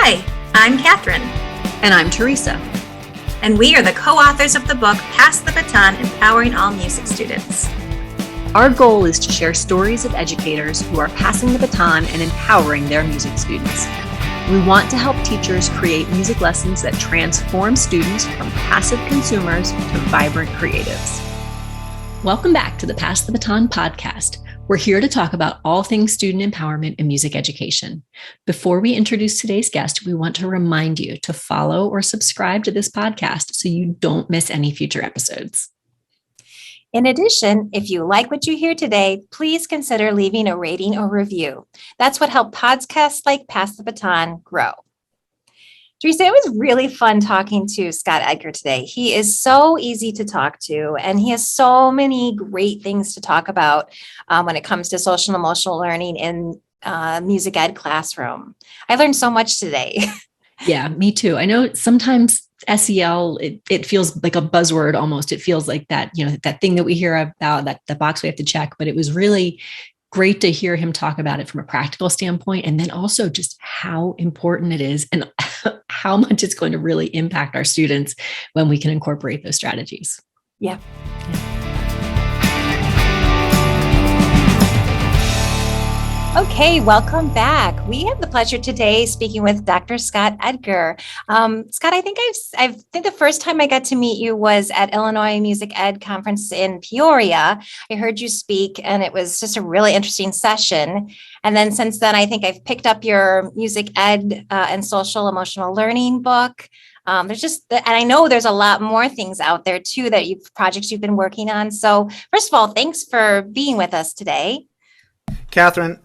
Hi, I'm Kathryn. And I'm Theresa. And we are the co-authors of the book, Pass the Baton, Empowering All Music Students. Our goal is to share stories of educators who are passing the baton and empowering their music students. We want to help teachers create music lessons that transform students from passive consumers to vibrant creatives. Welcome back to the Pass the Baton podcast. We're here to talk about all things student empowerment and music education. Before we introduce today's guest, we want to remind you to follow or subscribe to this podcast so you don't miss any future episodes. In addition, if you like what you hear today, please consider leaving a rating or review. That's what helps podcasts like Pass the Baton grow. Theresa, it was really fun talking to Scott Edgar today. He is so easy to talk to, and he has so many great things to talk about when it comes to social and emotional learning in music ed classroom. I learned so much today. Yeah, me too. I know sometimes SEL, it feels like a buzzword almost. It feels like that, that thing that we hear about, that the box we have to check, but it was really great to hear him talk about it from a practical standpoint, and then also just how important it is and how much it's going to really impact our students when we can incorporate those strategies. Yeah. Okay, welcome back. We have the pleasure today speaking with Dr. Scott Edgar. Scott, I think the first time I got to meet you was at Illinois Music Ed Conference in Peoria. I heard you speak, and it was just a really interesting session. And then since then, I think I've picked up your music ed and social emotional learning book. And I know there's a lot more things out there too projects you've been working on. So first of all, thanks for being with us today. Kathryn,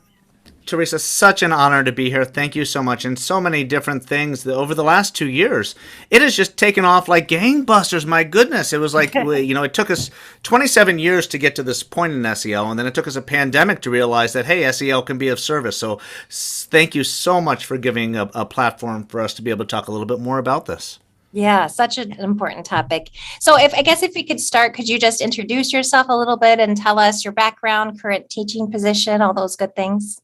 Theresa, such an honor to be here. Thank you so much. And so many different things over the last 2 years. It has just taken off like gangbusters. My goodness. It was like, it took us 27 years to get to this point in SEL. And then it took us a pandemic to realize that, hey, SEL can be of service. So thank you so much for giving a platform for us to be able to talk a little bit more about this. Yeah, such an important topic. So if we could start, could you just introduce yourself a little bit and tell us your background, current teaching position, all those good things?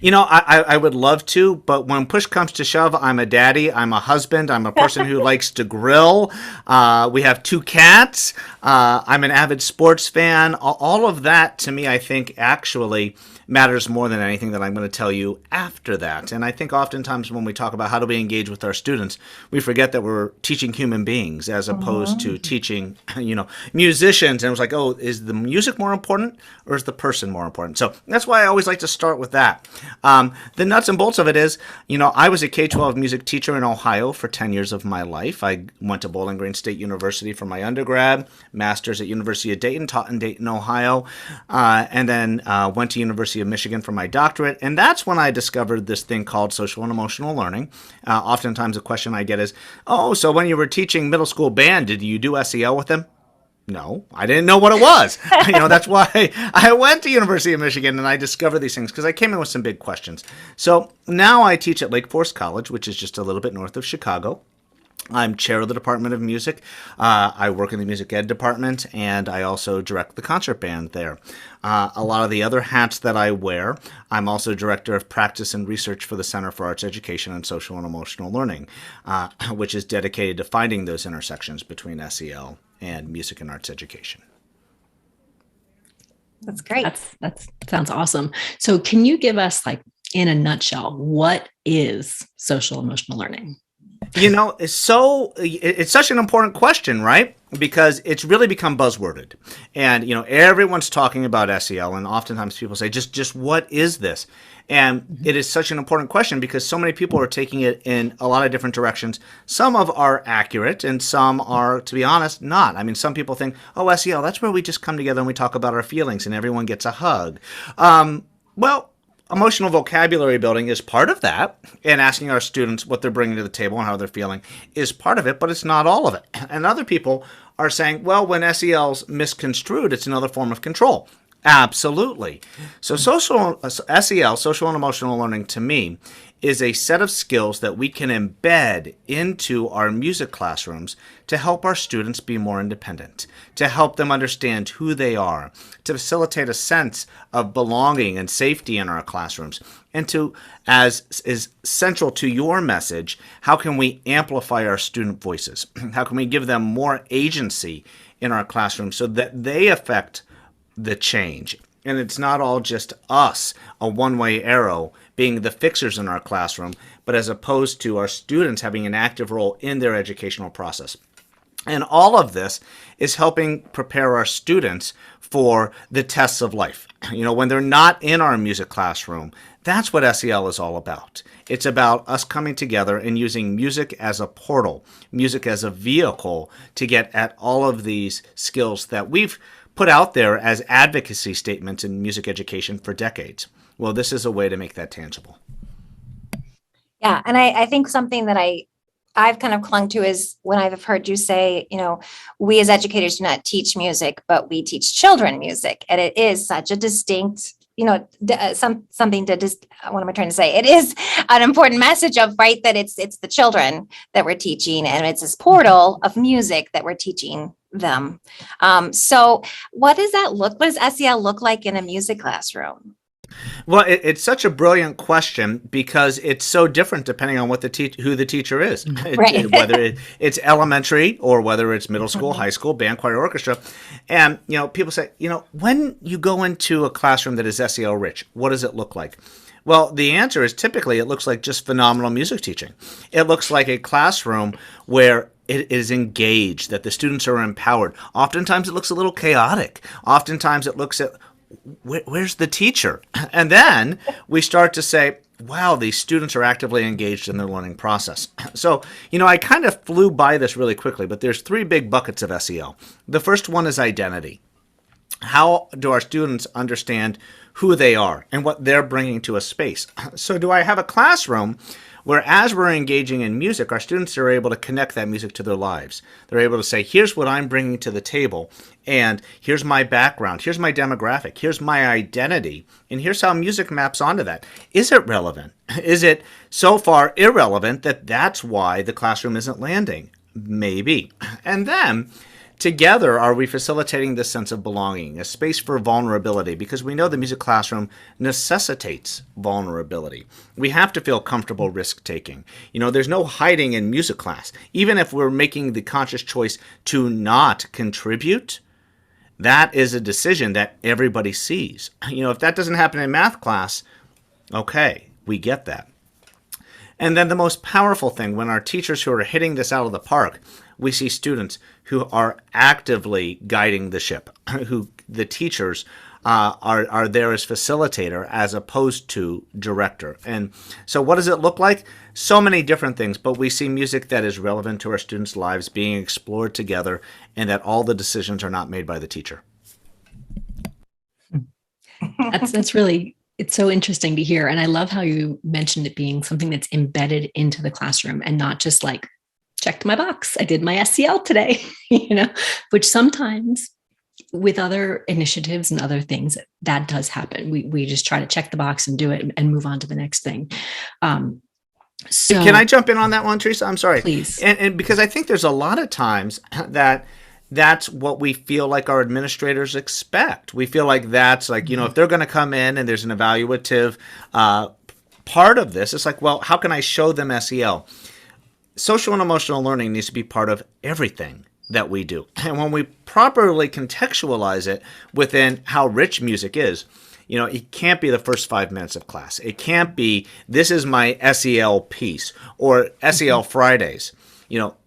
I would love to, but when push comes to shove, I'm a daddy, I'm a husband, I'm a person who likes to grill. We have 2 cats. I'm an avid sports fan. All of that, to me, I think actually matters more than anything that I'm going to tell you after that. And I think oftentimes when we talk about how do we engage with our students, we forget that we're teaching human beings as opposed to teaching, musicians. And it was like, oh, is the music more important or is the person more important? So that's why I always like to start with that. The nuts and bolts of it is, I was a K-12 music teacher in Ohio for 10 years of my life. I went to Bowling Green State University for my undergrad, master's at University of Dayton, taught in Dayton, Ohio, and then went to University of Michigan for my doctorate. And that's when I discovered this thing called social and emotional learning. Oftentimes a question I get is, so when you were teaching middle school band, did you do SEL with them? No, I didn't know what it was. That's why I went to University of Michigan and I discovered these things because I came in with some big questions. So now I teach at Lake Forest College, which is just a little bit north of Chicago. I'm chair of the Department of Music. I work in the music ed department, and I also direct the concert band there. A lot of the other hats that I wear, I'm also director of practice and research for the Center for Arts Education and Social and Emotional Learning, which is dedicated to finding those intersections between SEL and music and arts education. That's great. That sounds awesome. So can you give us, in a nutshell, what is social emotional learning? It's such an important question, right? Because it's really become buzzworded. And, everyone's talking about SEL, and oftentimes people say, just what is this? And it is such an important question because so many people are taking it in a lot of different directions. Some are accurate and some are, to be honest, not. I mean, some people think, SEL, that's where we just come together and we talk about our feelings and everyone gets a hug. Emotional vocabulary building is part of that, and asking our students what they're bringing to the table and how they're feeling is part of it, but it's not all of it. And other people are saying, when SEL's misconstrued, it's another form of control. Absolutely. So SEL, social and emotional learning, to me, is a set of skills that we can embed into our music classrooms to help our students be more independent, to help them understand who they are, to facilitate a sense of belonging and safety in our classrooms, and to, as is central to your message, how can we amplify our student voices? How can we give them more agency in our classrooms so that they affect the change? And it's not all just us, a one-way arrow, being the fixers in our classroom, but as opposed to our students having an active role in their educational process. And all of this is helping prepare our students for the tests of life. When they're not in our music classroom, that's what SEL is all about. It's about us coming together and using music as a portal, music as a vehicle to get at all of these skills that we've put out there as advocacy statements in music education for decades. Well, this is a way to make that tangible. Yeah. And I think something that I've kind of clung to is when I've heard you say, we as educators do not teach music, but we teach children music. And it is such a distinct, something to just, what am I trying to say? It is an important message of, right, that it's the children that we're teaching, and it's this portal of music that we're teaching them. So what does SEL look like in a music classroom? Well, it's such a brilliant question because it's so different depending on what who the teacher is, Right. Whether it's elementary or whether it's middle school, high school, band, choir, orchestra. And, people say, when you go into a classroom that is SEL rich, what does it look like? Well, the answer is typically it looks like just phenomenal music teaching. It looks like a classroom where it is engaged, that the students are empowered. Oftentimes it looks a little chaotic. Oftentimes it looks at, where's the teacher? And then we start to say, wow, these students are actively engaged in their learning process. So, I kind of flew by this really quickly, but there's 3 big buckets of SEL. The first one is identity. How do our students understand who they are and what they're bringing to a space? So do I have a classroom where, as we're engaging in music, our students are able to connect that music to their lives? They're able to say, here's what I'm bringing to the table, and here's my background, here's my demographic, here's my identity, and here's how music maps onto that. Is it relevant? Is it so far irrelevant that that's why the classroom isn't landing? Maybe. And then, together, are we facilitating this sense of belonging, a space for vulnerability? Because we know the music classroom necessitates vulnerability. We have to feel comfortable risk-taking. There's no hiding in music class. Even if we're making the conscious choice to not contribute, that is a decision that everybody sees. If that doesn't happen in math class, okay, we get that. And then the most powerful thing, when our teachers who are hitting this out of the park, we see students who are actively guiding the ship, who the teachers are there as facilitator as opposed to director. And so what does it look like? So many different things, but we see music that is relevant to our students' lives being explored together, and that all the decisions are not made by the teacher. That's really, it's so interesting to hear. And I love how you mentioned it being something that's embedded into the classroom and not just like, checked my box, I did my SEL today, which sometimes with other initiatives and other things, that does happen. We just try to check the box and do it and move on to the next thing. So can I jump in on that one, Theresa? I'm sorry. Please. And because I think there's a lot of times that that's what we feel like our administrators expect. We feel like that's like, if they're going to come in and there's an evaluative part of this, it's like, well, how can I show them SEL? Social and emotional learning needs to be part of everything that we do. And when we properly contextualize it within how rich music is, it can't be the first 5 minutes of class. It can't be, this is my SEL piece or SEL Fridays.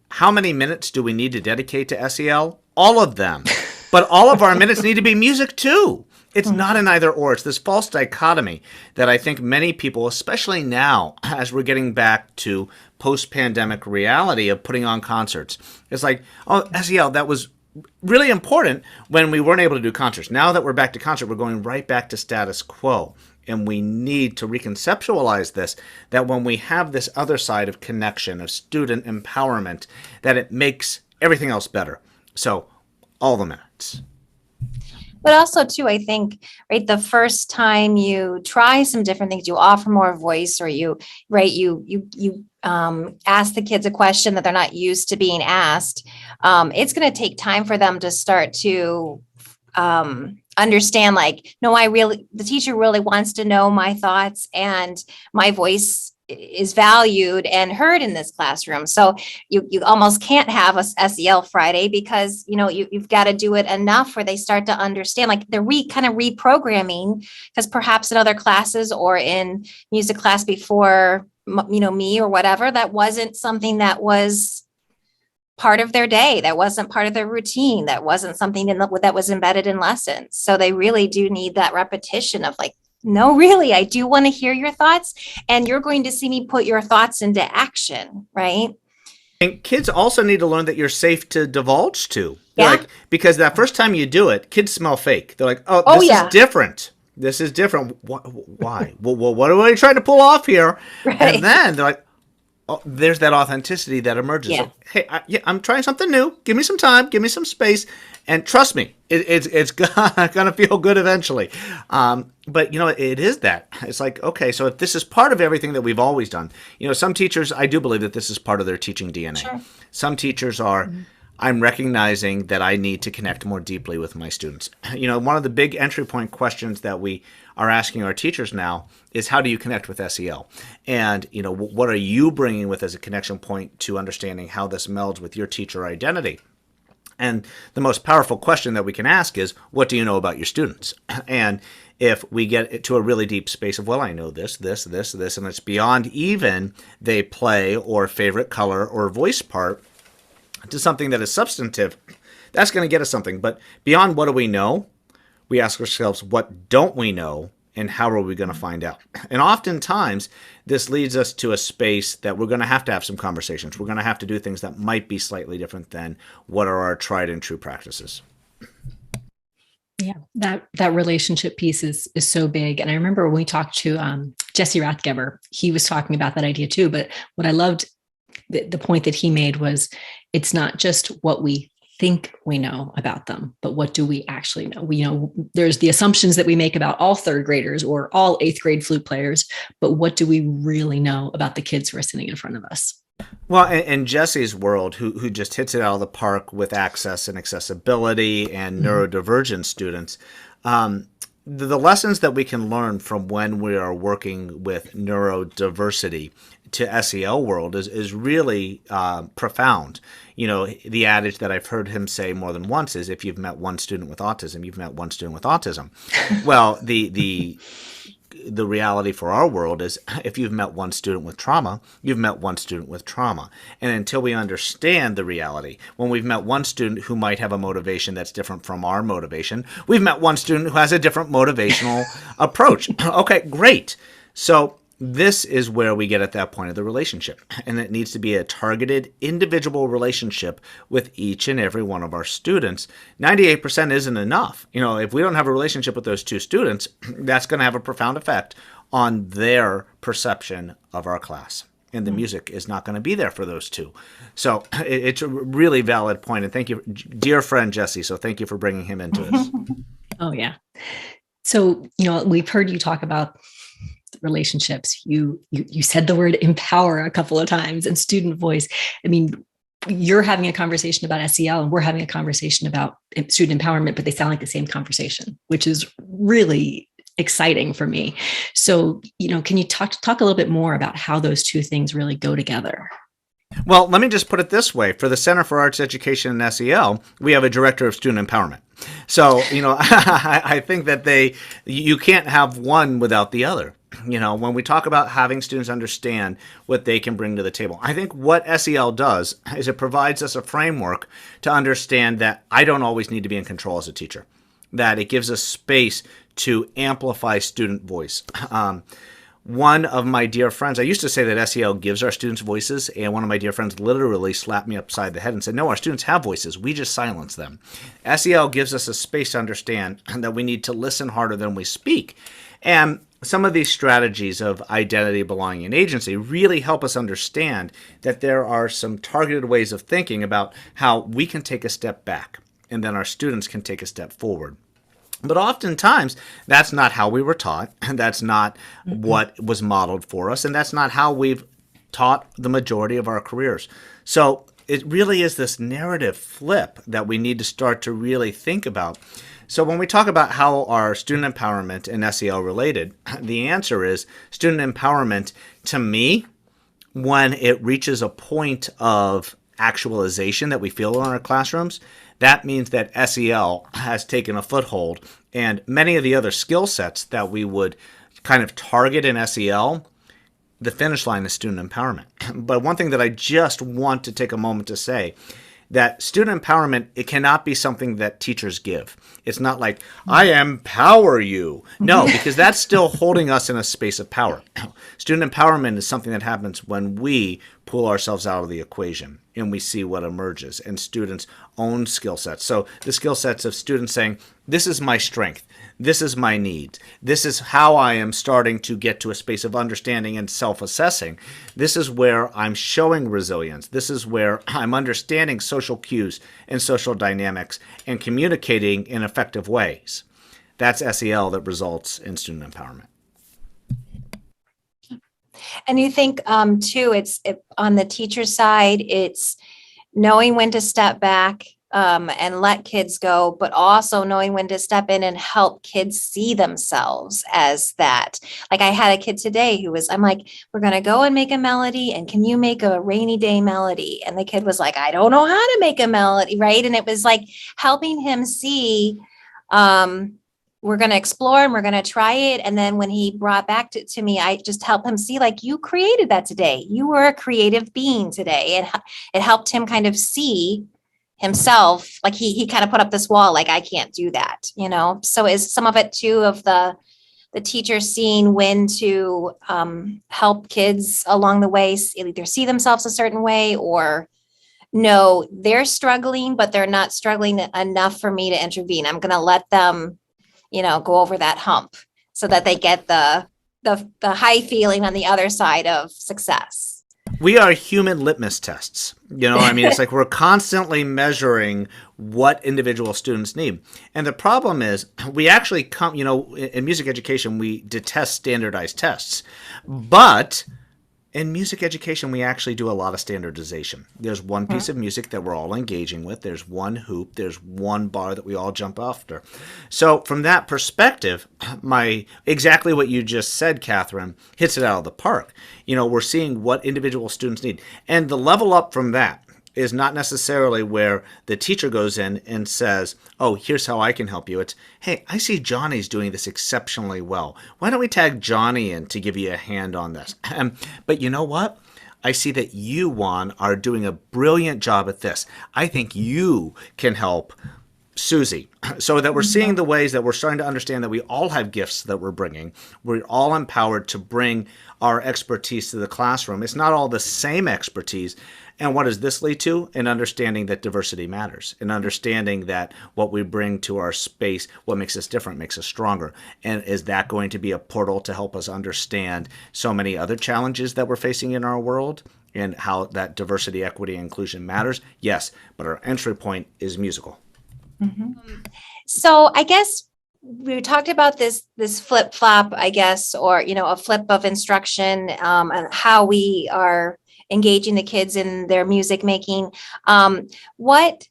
How many minutes do we need to dedicate to SEL? All of them. But all of our minutes need to be music too. It's not an either or. It's this false dichotomy that I think many people, especially now, as we're getting back to post-pandemic reality of putting on concerts, it's like, oh, SEL, that was really important when we weren't able to do concerts. Now that we're back to concert, we're going right back to status quo. And we need to reconceptualize this, that when we have this other side of connection, of student empowerment, that it makes everything else better. So all the minutes. But also too, I think, right, the first time you try some different things, you offer more voice, or you, right, you ask the kids a question that they're not used to being asked. It's going to take time for them to start to understand, like, no, the teacher really wants to know my thoughts, and my voice is valued and heard in this classroom. So you almost can't have a SEL Friday, because you've got to do it enough where they start to understand, like they're kind of reprogramming, because perhaps in other classes or in music class before, me or whatever, that wasn't something that was part of their day, that wasn't part of their routine, that wasn't something that was embedded in lessons. So they really do need that repetition of, like, no, really, I do want to hear your thoughts, and you're going to see me put your thoughts into action, right? And kids also need to learn that you're safe to divulge to. Yeah. Like, because that first time you do it, kids smell fake. They're like, oh, this is different. This is different. Why? Well, what are we trying to pull off here? Right. And then they're like, oh, there's that authenticity that emerges. Yeah. So, hey, I'm trying something new. Give me some time. Give me some space. And trust me, it's gonna feel good eventually. But it is that. It's like, okay, so if this is part of everything that we've always done, some teachers, I do believe that this is part of their teaching DNA. Sure. Some teachers are, I'm recognizing that I need to connect more deeply with my students. One of the big entry point questions that we are asking our teachers now is, how do you connect with SEL? And, what are you bringing with as a connection point to understanding how this melds with your teacher identity? And the most powerful question that we can ask is, what do you know about your students? And if we get to a really deep space of, well, I know this, and it's beyond even they play or favorite color or voice part, to something that is substantive, that's going to get us something. But beyond what do we know, we ask ourselves, what don't we know, and how are we going to find out? And oftentimes, this leads us to a space that we're going to have some conversations. We're going to have to do things that might be slightly different than what are our tried and true practices. Yeah, that relationship piece is so big. And I remember when we talked to Jesse Rathgeber, he was talking about that idea too. But what I loved, the point that he made was, it's not just what we think we know about them, but what do we actually know? There's the assumptions that we make about all third graders or all eighth grade flute players, but what do we really know about the kids who are sitting in front of us? Well, in Jesse's world, who just hits it out of the park with access and accessibility and neurodivergent students, the lessons that we can learn from when we are working with neurodiversity to SEL world is really profound. The adage that I've heard him say more than once is, if you've met one student with autism, you've met one student with autism. Well, the reality for our world is, if you've met one student with trauma, you've met one student with trauma. And until we understand the reality, when we've met one student who might have a motivation that's different from our motivation, we've met one student who has a different motivational approach. Okay, great. So this is where we get at that point of the relationship. And it needs to be a targeted individual relationship with each and every one of our students. 98% isn't enough. If we don't have a relationship with those two students, that's going to have a profound effect on their perception of our class. And the music is not going to be there for those two. So it's a really valid point. And thank you, dear friend Jesse. So thank you for bringing him into this. Oh, yeah. So, we've heard you talk about relationships. You said the word empower a couple of times, and student voice. I mean, you're having a conversation about SEL and we're having a conversation about student empowerment, but they sound like the same conversation, which is really exciting for me. So, can you talk a little bit more about how those two things really go together? Well, let me just put it this way. For the Center for Arts Education and SEL, we have a director of student empowerment. So, I think that you can't have one without the other. When we talk about having students understand what they can bring to the table, I think what SEL does is it provides us a framework to understand that I don't always need to be in control as a teacher, that it gives us space to amplify student voice. One of my dear friends, I used to say that SEL gives our students voices, and one of my dear friends literally slapped me upside the head and said, no, our students have voices. We just silence them. SEL gives us a space to understand that we need to listen harder than we speak. And some of these strategies of identity, belonging, and agency really help us understand that there are some targeted ways of thinking about how we can take a step back and then our students can take a step forward. But oftentimes, that's not how we were taught, and that's not what was modeled for us, and that's not how we've taught the majority of our careers. So it really is this narrative flip that we need to start to really think about. So when we talk about how are student empowerment and SEL related, the answer is student empowerment, to me, when it reaches a point of actualization that we feel in our classrooms, that means that SEL has taken a foothold, and many of the other skill sets that we would kind of target in SEL, the finish line is student empowerment. But one thing that I just want to take a moment to say, that student empowerment, it cannot be something that teachers give. It's not like, I empower you. No, because that's still holding us in a space of power. Student empowerment is something that happens when we pull ourselves out of the equation and we see what emerges in students' own skill sets. So the skill sets of students saying, this is my strength. This is my need. This is how I am starting to get to a space of understanding and self-assessing. This is where I'm showing resilience. This is where I'm understanding social cues and social dynamics and communicating in effective ways. That's SEL that results in student empowerment. And you think too, on the teacher side, it's knowing when to step back and let kids go, but also knowing when to step in and help kids see themselves as that. Like I had a kid today I'm like, we're going to go and make a melody, and can you make a rainy day melody? And the kid was like, I don't know how to make a melody, right? And it was like helping him see, we're going to explore and we're going to try it. And then when he brought back to me, I just helped him see, like, you created that today. You were a creative being today. And it helped him kind of see himself. Like he kind of put up this wall, like, I can't do that, So is some of it too of the teacher seeing when to help kids along the way, either see themselves a certain way or no, they're struggling, but they're not struggling enough for me to intervene. I'm going to let them go over that hump so that they get the high feeling on the other side of success. We are human litmus tests. It's like we're constantly measuring what individual students need. And the problem is we actually in music education, we detest standardized tests. But in music education, we actually do a lot of standardization. There's one piece of music that we're all engaging with. There's one hoop. There's one bar that we all jump after. So from that perspective, exactly what you just said, Kathryn, hits it out of the park. We're seeing what individual students need. And the level up from that is not necessarily where the teacher goes in and says, oh, here's how I can help you. It's, hey, I see Johnny's doing this exceptionally well. Why don't we tag Johnny in to give you a hand on this? But you know what? I see that you, Juan, are doing a brilliant job at this. I think you can help Susie. So that we're seeing the ways that we're starting to understand that we all have gifts that we're bringing. We're all empowered to bring our expertise to the classroom. It's not all the same expertise. And what does this lead to? An understanding that diversity matters, an understanding that what we bring to our space, what makes us different, makes us stronger. And is that going to be a portal to help us understand so many other challenges that we're facing in our world and how that diversity, equity, and inclusion matters? Yes, but our entry point is musical. Mm-hmm. So I guess we talked about this flip flop, I guess, or, a flip of instruction and how we are engaging the kids in their music making. What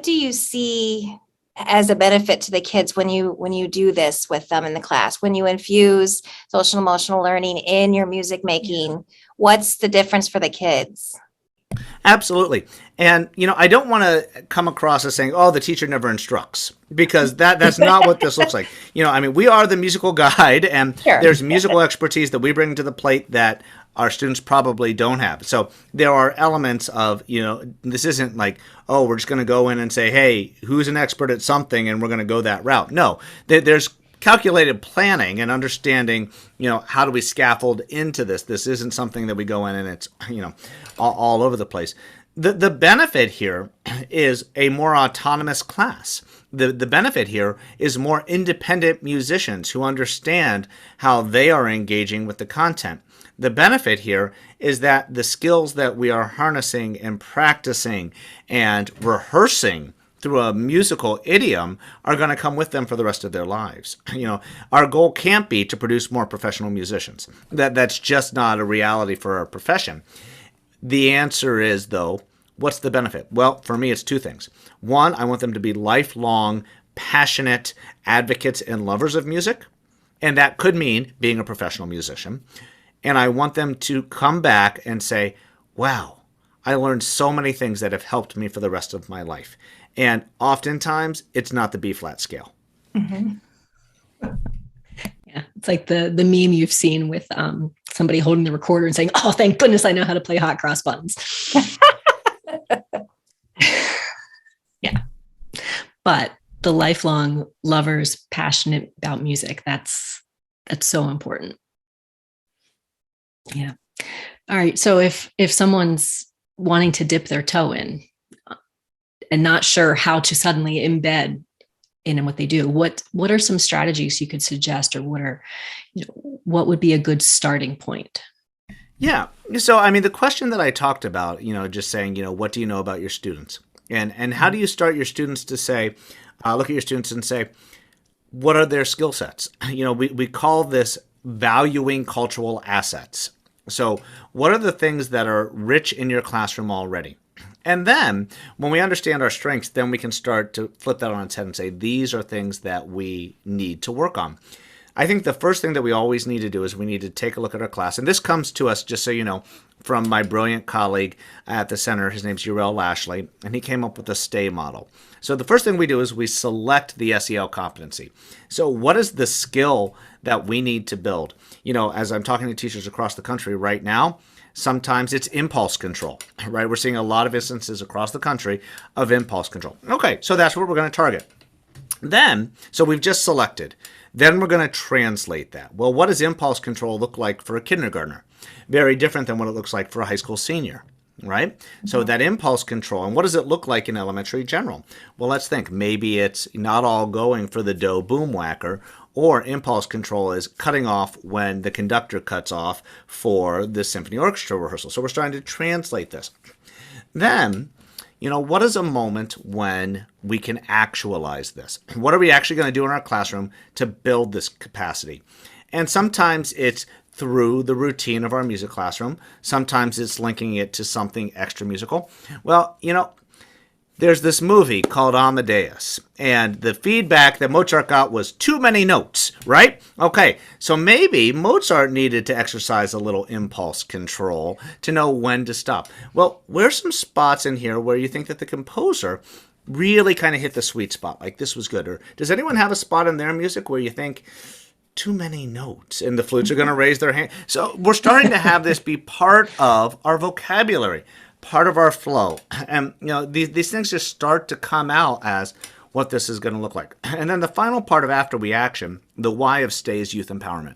do you see as a benefit to the kids when you do this with them in the class, when you infuse social emotional learning in your music making? What's the difference for the kids? Absolutely. And, I don't want to come across as saying, oh, the teacher never instructs, because that's not what this looks like. We are the musical guide, and Sure. There's musical expertise that we bring to the plate that our students probably don't have. So there are elements of, this isn't like, oh, we're just going to go in and say, hey, who's an expert at something, and we're going to go that route. No, there's calculated planning and understanding, how do we scaffold into this? This isn't something that we go in and it's, all over the place. The benefit here is a more autonomous class. The benefit here is more independent musicians who understand how they are engaging with the content. The benefit here is that the skills that we are harnessing and practicing and rehearsing through a musical idiom are going to come with them for the rest of their lives. Our goal can't be to produce more professional musicians. That's just not a reality for our profession. The answer is, though, what's the benefit? Well, for me, it's two things. One, I want them to be lifelong, passionate advocates and lovers of music. And that could mean being a professional musician. And I want them to come back and say, wow, I learned so many things that have helped me for the rest of my life. And oftentimes, it's not the B-flat scale. Mm-hmm. Yeah, it's like the meme you've seen with somebody holding the recorder and saying, oh, thank goodness I know how to play hot cross buttons. Yeah. But the lifelong lovers passionate about music, that's so important. Yeah. All right. So if someone's wanting to dip their toe in and not sure how to suddenly embed in what they do, what are some strategies you could suggest, or what would be a good starting point? Yeah. So, I mean, the question that I talked about, just saying, what do you know about your students? And how do you start your students to say, look at your students and say, what are their skill sets? We call this valuing cultural assets. So what are the things that are rich in your classroom already? And then when we understand our strengths, then we can start to flip that on its head and say, these are things that we need to work on. I think the first thing that we always need to do is we need to take a look at our class. And this comes to us, just so you know, from my brilliant colleague at the center. His name's Urel Lashley, and he came up with a STAY model. So the first thing we do is we select the SEL competency. So what is the skill that we need to build? As I'm talking to teachers across the country right now, sometimes it's impulse control, right? We're seeing a lot of instances across the country of impulse control. Okay, so that's what we're going to target. Then, so we've just selected. Then we're going to translate that. Well, what does impulse control look like for a kindergartner? Very different than what it looks like for a high school senior, right? Mm-hmm. So that impulse control, and what does it look like in elementary general? Well, let's think. Maybe it's not all going for the dough boom whacker, or impulse control is cutting off when the conductor cuts off for the symphony orchestra rehearsal. So we're starting to translate this. Then, what is a moment when we can actualize this? What are we actually going to do in our classroom to build this capacity? And sometimes it's through the routine of our music classroom. Sometimes it's linking it to something extra musical. Well, there's this movie called Amadeus, and the feedback that Mozart got was too many notes, right? Okay, so maybe Mozart needed to exercise a little impulse control to know when to stop. Well, where's some spots in here where you think that the composer really kind of hit the sweet spot, like this was good? Or does anyone have a spot in their music where you think, too many notes, and the flutes are going to raise their hand? So we're starting to have this be part of our vocabulary, part of our flow. And, these things just start to come out as what this is going to look like. And then the final part of after we action, the why of STAY is youth empowerment.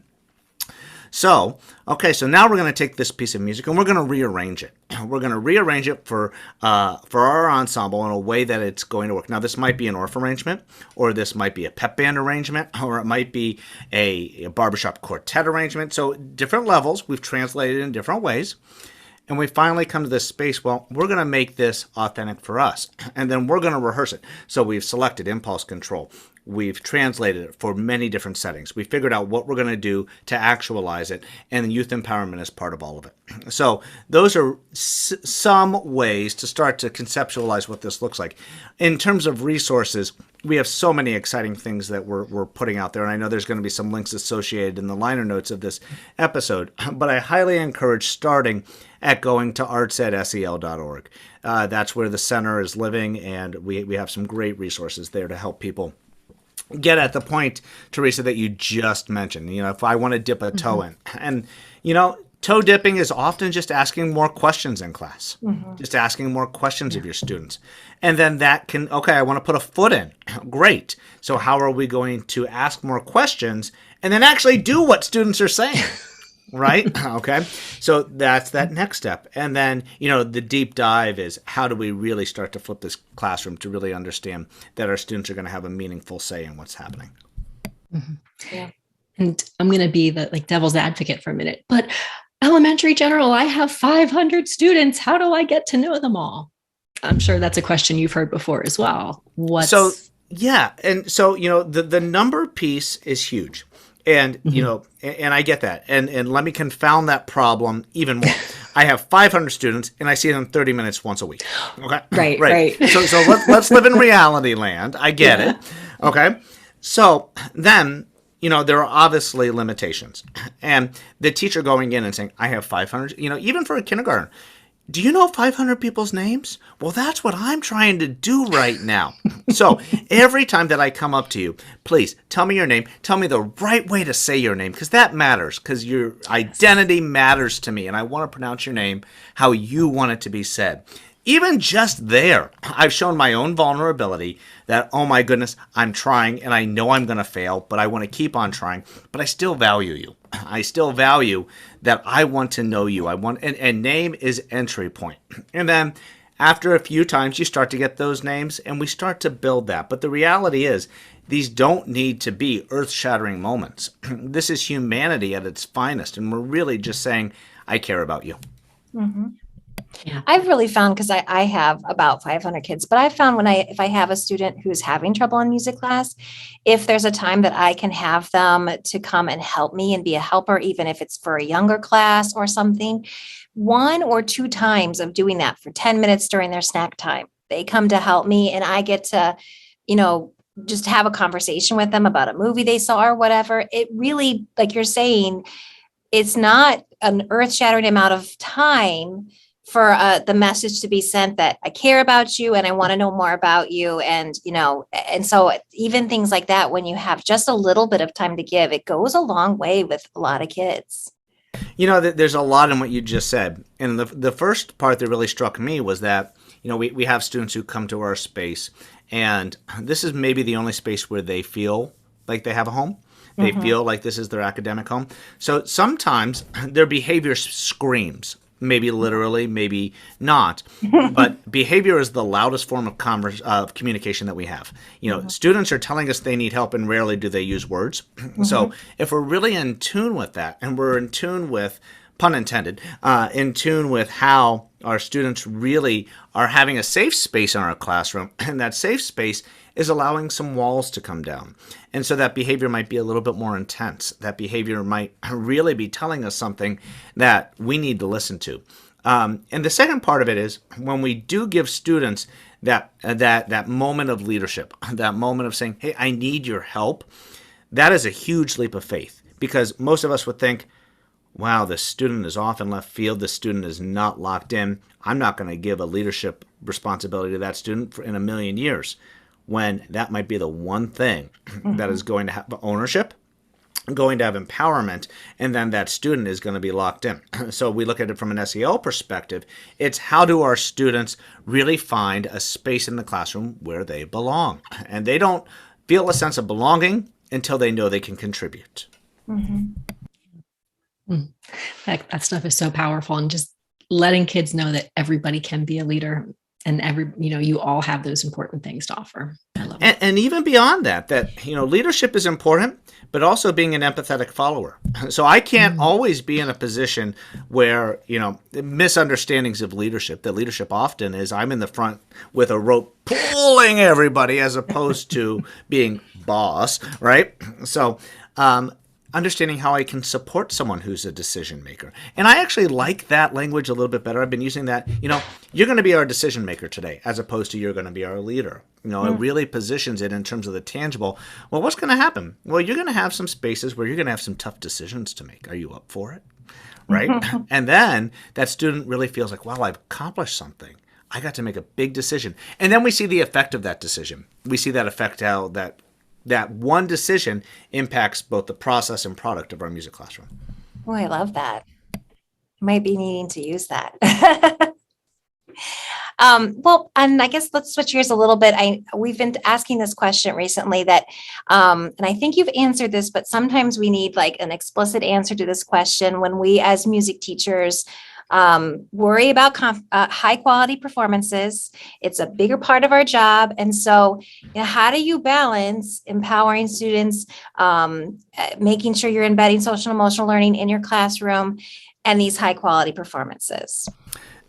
So, okay, so now we're going to take this piece of music and we're going to rearrange it. We're going to rearrange it for our ensemble in a way that it's going to work. Now, this might be an Orff arrangement, or this might be a pep band arrangement, or it might be a barbershop quartet arrangement. So different levels, we've translated in different ways. And we finally come to this space, well, we're going to make this authentic for us. And then we're going to rehearse it. So we've selected impulse control. We've translated it for many different settings. We figured out what we're going to do to actualize it. And youth empowerment is part of all of it. So those are some ways to start to conceptualize what this looks like. In terms of resources, we have so many exciting things that we're putting out there. And I know there's going to be some links associated in the liner notes of this episode. But I highly encourage starting at going to arts@sel.org. That's where the center is living, and we have some great resources there to help people get at the point, Theresa, that you just mentioned. If I want to dip a toe in. And, toe dipping is often just asking more questions in class, just asking more questions of your students. And then that can, okay, I want to put a foot in. Great. So how are we going to ask more questions and then actually do what students are saying? Right? Okay. So that's that next step. And then, the deep dive is how do we really start to flip this classroom to really understand that our students are going to have a meaningful say in what's happening. Mm-hmm. Yeah. And I'm going to be the devil's advocate for a minute, but elementary general, I have 500 students. How do I get to know them all? I'm sure that's a question you've heard before as well. So, yeah. And so, the number piece is huge. And, and I get that. And let me confound that problem even more. I have 500 students and I see them 30 minutes once a week. Okay. Right. So let's live in reality land. I get it. Okay. So then, there are obviously limitations. And the teacher going in and saying, I have 500, even for a kindergarten, do you know 500 people's names? Well, that's what I'm trying to do right now. So every time that I come up to you, please tell me your name. Tell me the right way to say your name, because that matters, because your identity matters to me. And I want to pronounce your name how you want it to be said. Even just there, I've shown my own vulnerability that, oh my goodness, I'm trying and I know I'm going to fail, but I want to keep on trying, but I still value you. I still value that I want to know you. And name is entry point. And then after a few times, you start to get those names and we start to build that. But the reality is, these don't need to be earth-shattering moments. This is humanity at its finest. And we're really just saying, I care about you. Mm-hmm. Yeah. I've really found, because I have about 500 kids, but I found if I have a student who's having trouble in music class, if there's a time that I can have them to come and help me and be a helper, even if it's for a younger class or something, 1 or 2 times of doing that for 10 minutes during their snack time, they come to help me and I get to, just have a conversation with them about a movie they saw or whatever. It really, like you're saying, it's not an earth-shattering amount of time for the message to be sent that I care about you and I want to know more about you. And, and so even things like that, when you have just a little bit of time to give, it goes a long way with a lot of kids. There's a lot in what you just said. And the first part that really struck me was that, we have students who come to our space, and this is maybe the only space where they feel like they have a home. They feel like this is their academic home. So sometimes their behavior screams. Maybe literally, maybe not. But behavior is the loudest form of communication that we have. Students are telling us they need help, and rarely do they use words. So if we're really in tune with that, and we're in tune with, pun intended, in tune with how our students really are having a safe space in our classroom, and that safe space is allowing some walls to come down. And so that behavior might be a little bit more intense. That behavior might really be telling us something that we need to listen to. And the second part of it is when we do give students that moment of leadership, that moment of saying, hey, I need your help, that is a huge leap of faith. Because most of us would think, wow, this student is off in left field. This student is not locked in. I'm not going to give a leadership responsibility to that student in a million years, when that might be the one thing that is going to have ownership, going to have empowerment, and then that student is going to be locked in. So we look at it from an SEL perspective. It's how do our students really find a space in the classroom where they belong? And they don't feel a sense of belonging until they know they can contribute. That stuff is so powerful, and just letting kids know that everybody can be a leader, and you all have those important things to offer. I love it. And even beyond that leadership is important, but also being an empathetic follower. So I can't always be in a position where, misunderstandings of leadership, that leadership often is I'm in the front with a rope pulling everybody as opposed to being boss, right? So, understanding how I can support someone who's a decision maker. And I actually like that language a little bit better. I've been using that, you're going to be our decision maker today, as opposed to you're going to be our leader. It really positions it in terms of the tangible. Well, what's going to happen? Well, you're going to have some spaces where you're going to have some tough decisions to make. Are you up for it? Right? And then that student really feels like, wow, I've accomplished something. I got to make a big decision. And then we see the effect of that decision. We see that effect how that one decision impacts both the process and product of our music classroom. Oh, I love that. Might be needing to use that. Well, and I guess let's switch gears a little bit. We've been asking this question recently that, and I think you've answered this, but sometimes we need like an explicit answer to this question when we, as music teachers, worry about high quality performances. It's a bigger part of our job. And so, how do you balance empowering students, making sure you're embedding social and emotional learning in your classroom, and these high quality performances?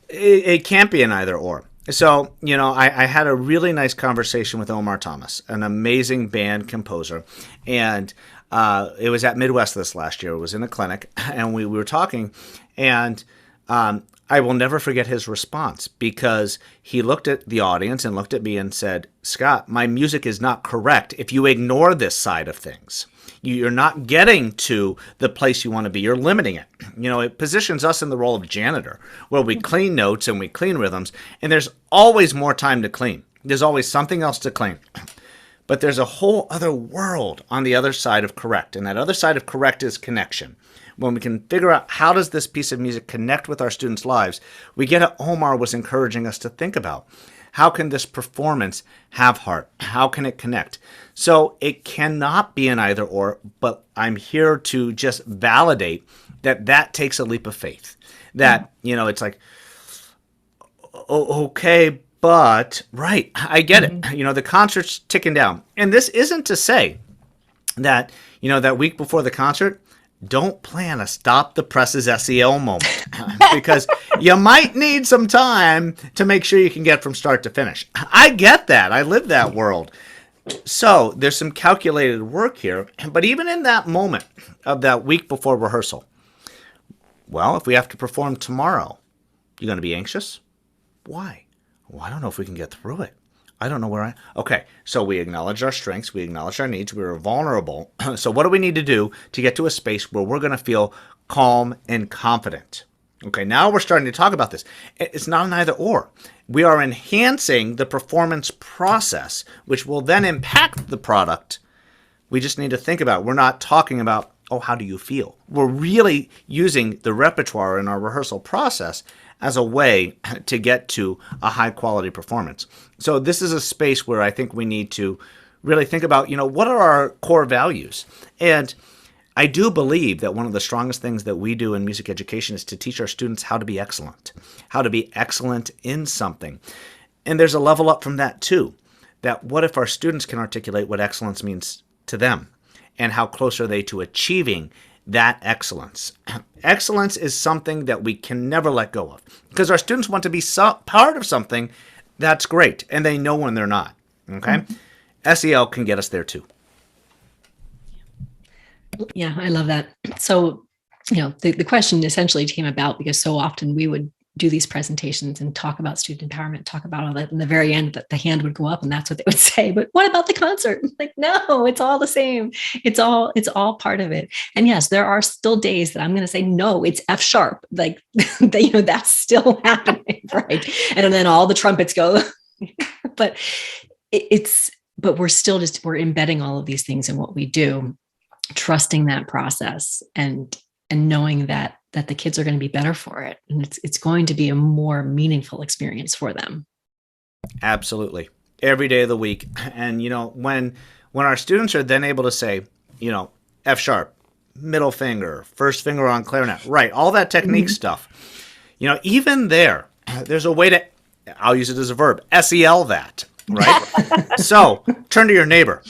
It can't be an either or. So, I had a really nice conversation with Omar Thomas, an amazing band composer. And it was at Midwest this last year. It was in a clinic, and we were talking. And I will never forget his response, because he looked at the audience and looked at me and said, "Scott, my music is not correct if you ignore this side of things. You're not getting to the place you want to be. You're limiting it." It positions us in the role of janitor, where we clean notes and we clean rhythms, and there's always more time to clean. There's always something else to clean. But there's a whole other world on the other side of correct, and that other side of correct is connection. When we can figure out how does this piece of music connect with our students' lives, we get what Omar was encouraging us to think about. How can this performance have heart? How can it connect? So it cannot be an either or, but I'm here to just validate that takes a leap of faith. That, it's like, okay, but, right, I get it. The concert's ticking down. And this isn't to say that, that week before the concert, don't plan a stop the presses SEL moment, because you might need some time to make sure you can get from start to finish. I get that. I live that world. So there's some calculated work here. But even in that moment of that week before rehearsal, well, if we have to perform tomorrow, you're going to be anxious? Why? Well, I don't know if we can get through it. I don't know where Okay, so we acknowledge our strengths, we acknowledge our needs, we were vulnerable. So what do we need to do to get to a space where we're going to feel calm and confident? Okay, now we're starting to talk about this. It's not an either or. We are enhancing the performance process, which will then impact the product. We just need to think about it. We're not talking about, oh, how do you feel? We're really using the repertoire in our rehearsal process as a way to get to a high quality performance. So this is a space where I think we need to really think about, what are our core values? And I do believe that one of the strongest things that we do in music education is to teach our students how to be excellent in something. And there's a level up from that too, that what if our students can articulate what excellence means to them, and how close are they to achieving that excellence? Excellence is something that we can never let go of, because our students want to be part of something that's great, and they know when they're not. Okay? SEL can get us there too. Yeah, I love that. So, the question essentially came about because so often we would do these presentations and talk about student empowerment, talk about all that. In the very end, that the hand would go up and that's what they would say. But what about the concert? Like, no, it's all the same. It's all part of it. And yes, there are still days that I'm going to say, no, it's F sharp. Like, that's still happening. Right. And then all the trumpets go, but but we're embedding all of these things in what we do, trusting that process and knowing that the kids are going to be better for it. And it's going to be a more meaningful experience for them. Absolutely. Every day of the week. And, when our students are then able to say, F sharp, middle finger, first finger on clarinet, right, all that technique stuff, even there's a way to, I'll use it as a verb, SEL that, right? So turn to your neighbor.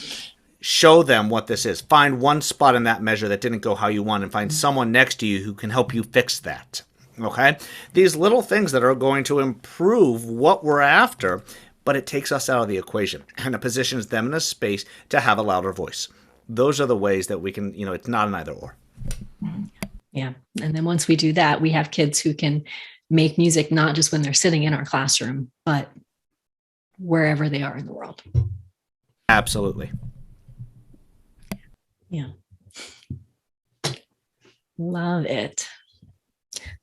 Show them what this is. Find one spot in that measure that didn't go how you want, and find someone next to you who can help you fix that. Okay? These little things that are going to improve what we're after, but it takes us out of the equation and it positions them in a space to have a louder voice. Those are the ways that we can, it's not an either or. Yeah. And then once we do that, we have kids who can make music not just when they're sitting in our classroom, but wherever they are in the world. Absolutely. Yeah. Love it.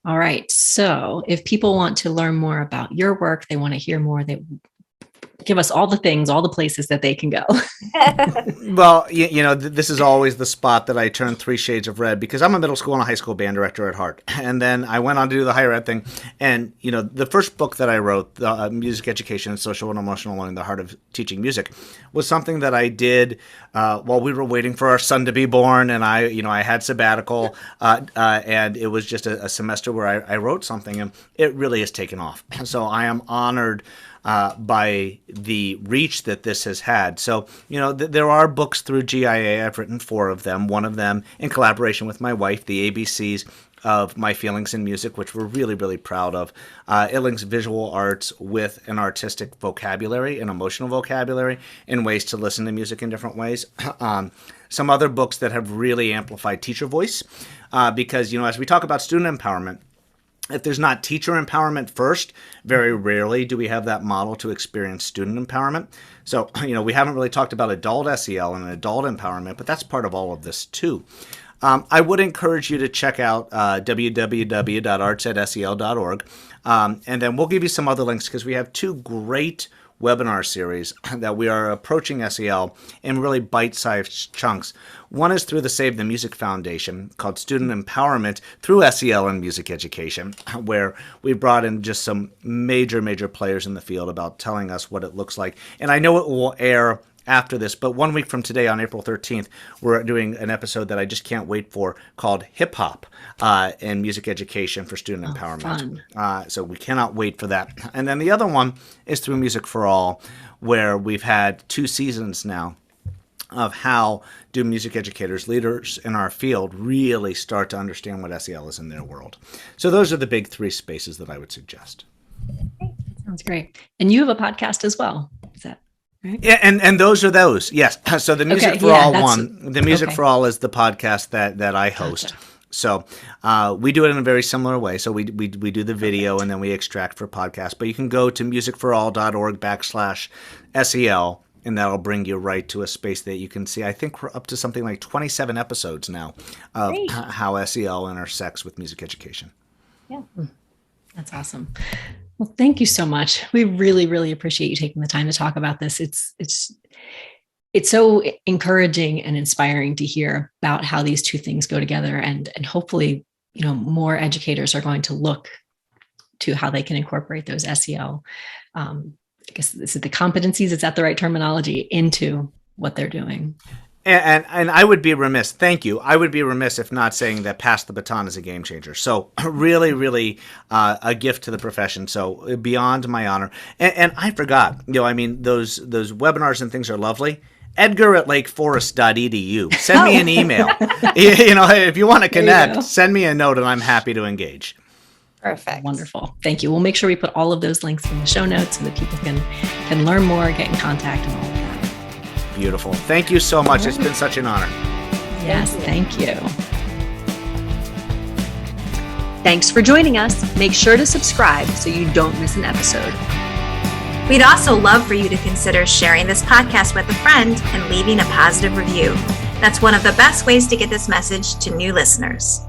All right. So if people want to learn more about your work, they want to hear more, they give us all the things, all the places that they can go. Well, this is always the spot that I turn 3 shades of red, because I'm a middle school and a high school band director at heart. And then I went on to do the higher ed thing. And, the first book that I wrote, Music Education and Social and Emotional Learning, The Heart of Teaching Music, was something that I did while we were waiting for our son to be born. And I had sabbatical, and it was just a semester where I wrote something, and it really has taken off. So I am honored by the reach that this has had. So, there are books through GIA. I've written 4 of them, one of them in collaboration with my wife, the ABCs of My Feelings in Music, which we're really, really proud of. It links visual arts with an artistic vocabulary, an emotional vocabulary, and ways to listen to music in different ways. Some other books that have really amplified teacher voice, because, as we talk about student empowerment, if there's not teacher empowerment first, very rarely do we have that model to experience student empowerment. So, we haven't really talked about adult SEL and adult empowerment, but that's part of all of this too. I would encourage you to check out www.arts@sel.org, and then we'll give you some other links because we have 2 great webinar series that we are approaching SEL in really bite-sized chunks. One is through the Save the Music Foundation called Student Empowerment through SEL and Music Education, where we brought in just some major players in the field about telling us what it looks like. And I know it will air after this, but 1 week from today on April 13th, we're doing an episode that I just can't wait for called Hip Hop and Music Education for Student Empowerment. So we cannot wait for that. And then the other one is through Music for All, where we've had 2 seasons now of how do music educators, leaders in our field, really start to understand what SEL is in their world. So those are the big 3 spaces that I would suggest. Sounds great. And you have a podcast as well. Is that right? Yeah, and those are those. Yes. So the Music for All one, the Music for All is the podcast that I host. Gotcha. So we do it in a very similar way. So we do the video and then we extract for podcast. But you can go to musicforall.org/SEL, and that'll bring you right to a space that you can see. I think we're up to something like 27 episodes now of how SEL intersects with music education. Yeah. That's awesome. Well, thank you so much. We really, really appreciate you taking the time to talk about this. It's so encouraging and inspiring to hear about how these 2 things go together, and hopefully, more educators are going to look to how they can incorporate those SEL. I guess this is the competencies. Is that the right terminology? Into what they're doing. And I would be remiss, thank you, I would be remiss if not saying that Pass the Baton is a game changer. So really, really a gift to the profession. So beyond my honor. And I forgot, those webinars and things are lovely. Edgar@lakeforest.edu. Send me an email. If you want to connect, send me a note and I'm happy to engage. Perfect. Wonderful. Thank you. We'll make sure we put all of those links in the show notes so that people can learn more, get in contact, and all of that. Beautiful. Thank you so much. It's been such an honor. Yes, thank you. Thanks for joining us. Make sure to subscribe so you don't miss an episode. We'd also love for you to consider sharing this podcast with a friend and leaving a positive review. That's one of the best ways to get this message to new listeners.